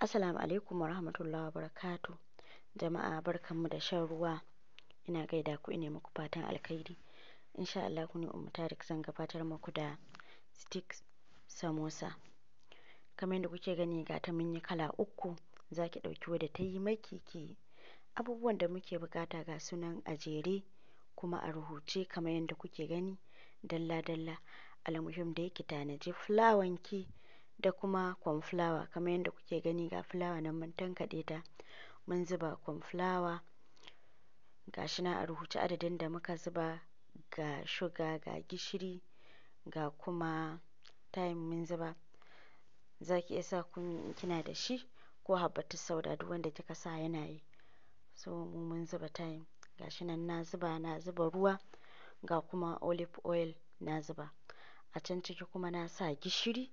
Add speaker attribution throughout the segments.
Speaker 1: Assalamu alaikum wa rahmatullahi wa barakatuh. Jama'a barkanmu da shan ruwa. Ina gaida ku, ina muku fatan alkhairi. Insha Allah ku ne Ummu Tarik zan gabatar muku da stick samosa. Kamar yadda kuke gani ga ta mun yi kala uku. Za ki ɗauki wadda ta yi maki ki. Abubuwan da muke bukata ga sunan a jere kuma a rubuce kamar yadda kuke gani dalla dalla. Almuhim da ki tanaji fulawan ki da kuma cornflower kamar yadda kuke gani ga fulawa nan mun tankaɗe ta mun zuba cornflower gashi na a rubuce adadin da muka zuba, ga sugar ga gishiri ga kuma thyme mun zuba. Za ki iya sa kunu in kina da shi ko habbatus sauda duk wanda kika sa yana yi. So mu mun zuba thyme gashi nan na zuba ruwa ga kuma olive oil na zuba. A can ciki kuma na sa gishiri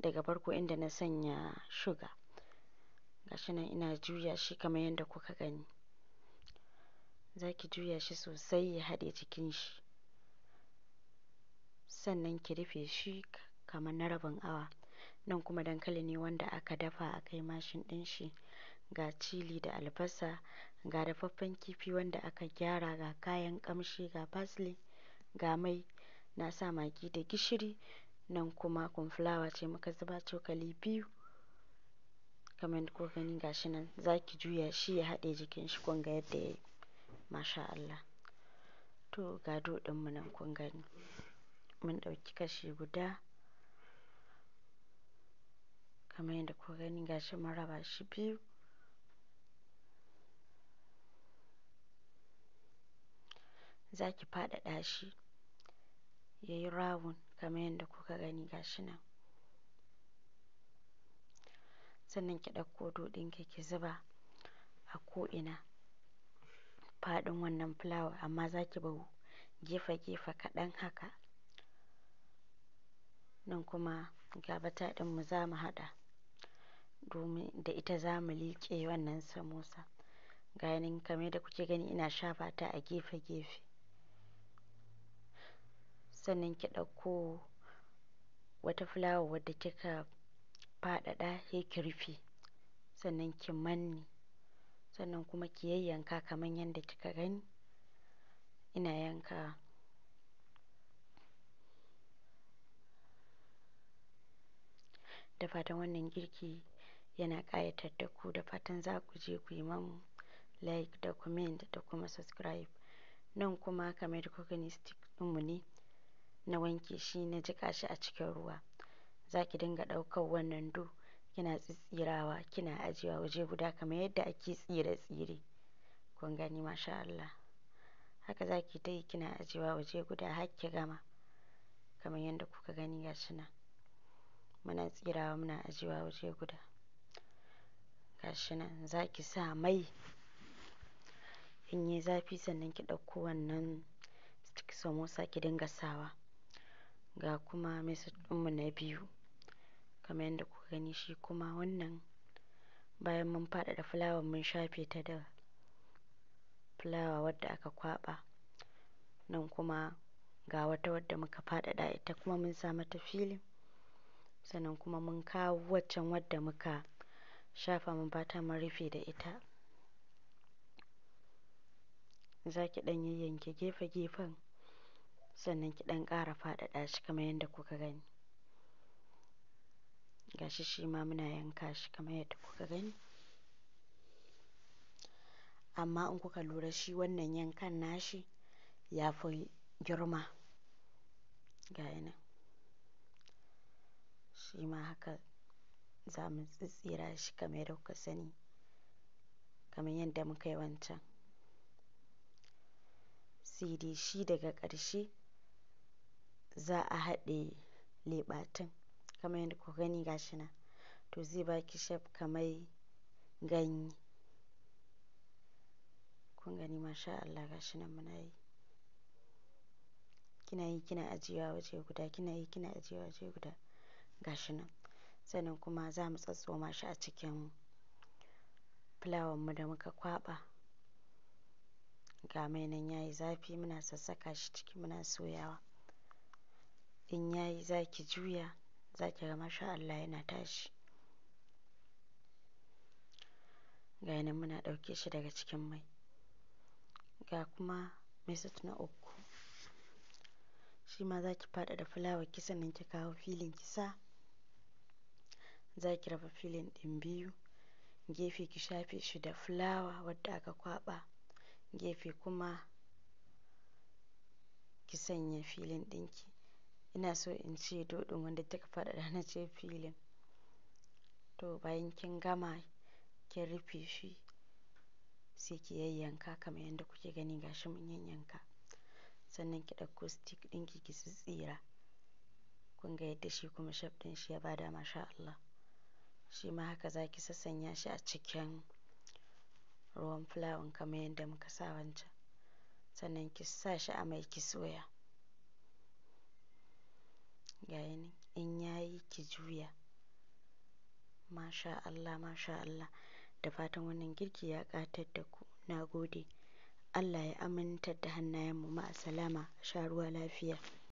Speaker 1: daga farko inda na sanya sugar. Gashi nan ina juya shi kamar yadda kuka gani. Za ki juya shi sosai ya haɗe jikin shi. Sannan ki rufe shi kamar na rabin awa. Nan kuma dankali ne wanda aka dafa aka yi mashin ɗin shi. Ga chili da albasa, ga dafaffen kifi wanda aka gyara, ga kayan ƙamshi, ga parsley, ga mai. Na sa magi da gishiri. Nan kuma cornflower ce muka zuba cokali biyu. Kamar yadda kuka gani gashi nan za ki juya shi ya haɗe jikin shi kun ga yadda yayi. Masha Allah. To ga dough ɗinmu nan kun gani. Mun ɗauki kashi guda. Kamar yadda kuka gani gashi mun raba shi biyu. Za ki faɗaɗa shi ya yi rawun kamar yadda kuka gani gashi nan. Sannan ki ɗauko dough ɗinki ki zuba a ko'ina faɗin wannan fulawa amma za ki bar gefe-gefe kaɗan haka. Nan kuma ga bata ɗinmu za mu haɗa domin da ita za mu liƙe wannan samosa. Ga yanan kamar yadda kuke gani ina shafa ta a gefe-gefe. Sannan ki ɗauko wata fulawa wadda kika faɗaɗa sai ki rufe. Sannan ki manne. Sannan kuma ki yayyanka kamar yadda kika gani. Ina yanka. Da fatan wannan girki yana ƙayatar da ku. Da fatan za ku je ku yi min like da comment da kuma subscribe. Nan kuma kamar yadda kuka gani stick ɗinmu ne na wanke shi na jiƙa shi a cikin ruwa. Za ki dinga ɗaukar wannan dough kina tsitsirawa kina ajiyewa waje guda kamar yadda ake tsire-tsire. Kun gani masha Allah. Haka za ki ta yi kina ajiyewa waje guda har ki gama. Kamar yadda kuka gani gashi nan. Muna tsirawa muna ajiyewa waje guda. Gashi nan za ki sa mai in yi zafi sannan ki ɗauko wannan stick samosa ki dinga sawa. Ga kuma method ɗinmu na biyu. Kamar yadda kuka gani shi kuma wannan bayan mun faɗaɗa fulawar mun shafe ta da fulawa wadda aka kwaɓa. Nan kuma ga wata wadda muka faɗaɗa ita kuma mun sa mata filling. Sannan kuma mun kawo waccan wadda muka shafa mun bata mun rufe da ita. Za ki ɗan yayyanke gefe-gefen sannan ki ɗan ƙara faɗaɗa shi kamar yadda kuka gani. Gashi shi ma muna yanka shi kamar yadda kuka gani. Amma in kuka lura shi wannan yankan nashi ya fi girma. Ga yana. Shi ma haka za mu tsitsira shi kamar yadda kuka sani. Kamar yadda muka yi wancan. Sai dai shi daga ƙarshe za a haɗe leɓatun kamar yadda kuka gani gashi nan. To zai baki shape kamar ganye. Kun gani masha Allah gashi nan muna yi. Kina yi kina ajiyewa waje guda, kina yi kina ajiyewa waje guda. Gashi nan. Sannan kuma za mu tsotsoma shi a cikin fulawar mu da muka kwaɓa. Ga mai nan yayi zafi muna sassaka shi ciki muna soyawa. In yayi za ki juya za ki ga masha Allah yana tashi. ga nan muna ɗauke shi daga cikin mai. Ga kuma method na uku, shi ma za ki faɗaɗa fulawar ki sannan ki kawo filin ki sa. Za ki raba filin ɗin biyu, gefe ki shafe shi da fulawa wadda aka kwaɓa, gefe kuma ki sanya filin ɗinki. Ina so in ce doɗin wanda kika faɗaɗa na ce filin. To bayan kin gama kin rufe shi sai ki yayyanka kamar yadda kuke gani gashi mun yayyanka. Sannan ki ɗauko stick ɗinki ki tsitsira. Kun ga yadda shi kuma shape ɗin shi ya bada masha Allah. Shi ma haka za ki sassanya shi a cikin ruwan fulawan kamar yadda muka sa wancan. Sannan ki sa shi a mai ki soya. Ga yanan in yayi ki juya. Masha Allah, masha Allah. Da fatan wannan girki ya ƙayatar da ku. Na gode. Allah ya amintar da hannayenmu. Ma'asalama. Sha ruwa lafiya.